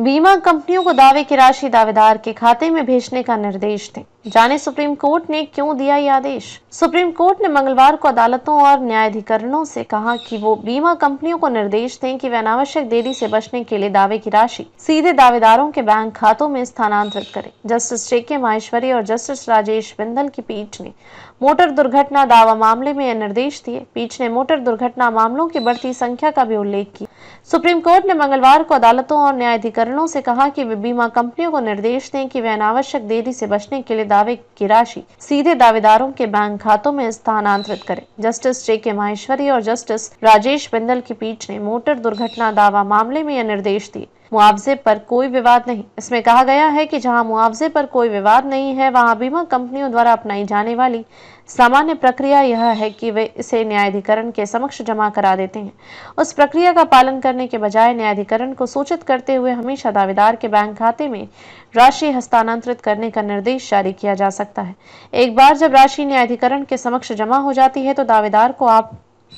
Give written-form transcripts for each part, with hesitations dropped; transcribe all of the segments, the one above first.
बीमा कंपनियों को दावे की राशि दावेदार के खाते में भेजने का निर्देश दें। जाने सुप्रीम कोर्ट ने क्यों दिया ये आदेश। सुप्रीम कोर्ट ने मंगलवार को अदालतों और न्यायाधिकरणों से कहा कि वो बीमा कंपनियों को निर्देश दें कि वे अनावश्यक देरी से बचने के लिए दावे की राशि सीधे दावेदारों के बैंक खातों में स्थानांतरित करें। जस्टिस JK माहेश्वरी और जस्टिस राजेश बिंदल की पीठ ने मोटर दुर्घटना दावा मामले में यह निर्देश दिए। पीठ ने मोटर दुर्घटना मामलों की बढ़ती संख्या का भी उल्लेख किया। सुप्रीम कोर्ट ने मंगलवार को अदालतों और न्यायाधिकरणों से कहा कि वे बीमा कंपनियों को निर्देश दें कि वे अनावश्यक देरी से बचने के लिए दावे की राशि सीधे दावेदारों के बैंक खातों में स्थानांतरित करें। जस्टिस JK माहेश्वरी और जस्टिस राजेश बिंदल की पीठ ने मोटर दुर्घटना दावा मामले में यह निर्देश दिए। मुआवजे पर कोई विवाद नहीं। इसमें कहा गया है कि जहां मुआवजे पर कोई विवाद नहीं है, वहां बीमा कंपनियों द्वारा अपनाई जाने वाली सामान्य प्रक्रिया यह है कि वे इसे न्यायाधिकरण के समक्ष जमा करा देते हैं। उस प्रक्रिया का पालन करने के बजाय न्यायाधिकरण को सूचित करते हुए हमेशा दावेदार के बैंक खाते में राशि हस्तांतरित करने का निर्देश जारी किया जा सकता है। एक बार जब राशि न्यायाधिकरण के समक्ष जमा हो जाती है तो दावेदार को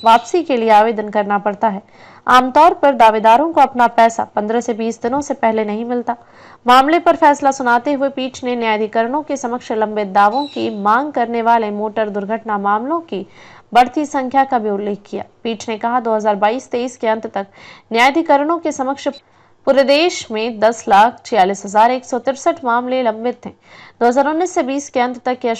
वापसी के लिए आवेदन करना पड़ता है। आमतौर पर दावेदारों को अपना पैसा 15 से 20 दिनों से पहले नहीं मिलता। मामले पर फैसला सुनाते हुए पीठ ने न्यायाधिकरणों के समक्ष लंबित दावों की मांग करने वाले मोटर दुर्घटना मामलों की बढ़ती संख्या का भी उल्लेख किया। पीठ ने कहा 2022-23 के अंत तक न्यायाधिकरणों के समक्ष पूरे देश में 10,46,163 मामले लंबित थे। 2019 से 20 के अंत तक यह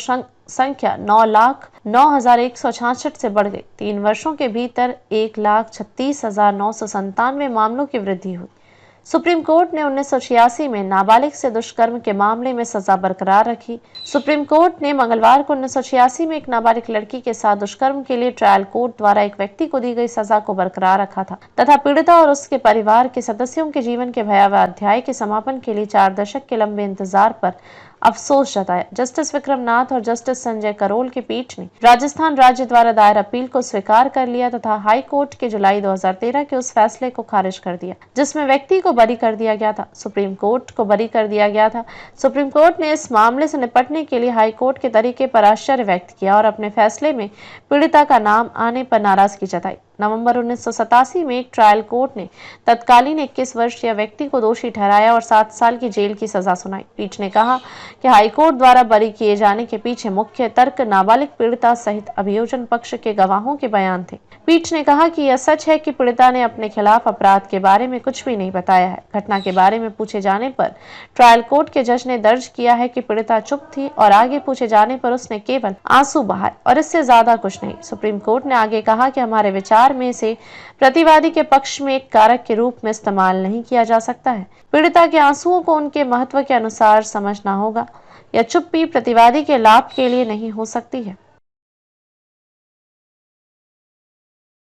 संख्या 9,09,166 से बढ़ गई। 3 वर्षों के भीतर 1,36,997 मामलों की वृद्धि हुई। सुप्रीम कोर्ट ने 1986 में नाबालिग से दुष्कर्म के मामले में सजा बरकरार रखी। सुप्रीम कोर्ट ने मंगलवार को 1986 में एक नाबालिग लड़की के साथ दुष्कर्म के लिए ट्रायल कोर्ट द्वारा एक व्यक्ति को दी गई सजा को बरकरार रखा था तथा पीड़िता और उसके परिवार के सदस्यों के जीवन के भयावह अध्याय के समापन के लिए 4 दशक के लंबे इंतजार पर अफसोस जताया। जस्टिस विक्रम नाथ और जस्टिस संजय करोल की पीठ ने राजस्थान राज्य द्वारा दायर अपील को स्वीकार कर लिया तथा हाई कोर्ट के जुलाई 2013 के उस फैसले को खारिज कर दिया जिसमें व्यक्ति को बरी कर दिया गया था। सुप्रीम कोर्ट को बरी कर दिया गया था। सुप्रीम कोर्ट ने इस मामले से निपटने के लिए हाई कोर्ट के तरीके पर आश्चर्य व्यक्त किया और अपने फैसले में पीड़िता का नाम आने पर नाराजगी जताई। नवंबर 1987 में एक ट्रायल कोर्ट ने तत्कालीन 21 वर्षीय व्यक्ति को दोषी ठहराया और 7 साल की जेल की सजा सुनाई। पीठ ने कहा कि हाईकोर्ट द्वारा बरी किए जाने के पीछे मुख्य तर्क नाबालिग पीड़िता सहित अभियोजन पक्ष के गवाहों के बयान थे। पीठ ने कहा कि यह सच है कि पीड़िता ने अपने खिलाफ अपराध के बारे में कुछ भी नहीं बताया है। घटना के बारे में पूछे जाने पर ट्रायल कोर्ट के जज ने दर्ज किया है कि पीड़िता चुप थी और आगे पूछे जाने पर उसने केवल आंसू बहाए और इससे ज्यादा कुछ नहीं। सुप्रीम कोर्ट ने आगे कहा कि हमारे विचार में से प्रतिवादी के पक्ष में एक कारक के रूप में इस्तेमाल नहीं किया जा सकता है। पीड़िता के आंसुओं को उनके महत्व के अनुसार समझना होगा। यह चुप्पी प्रतिवादी के लाभ के लिए नहीं हो सकती है।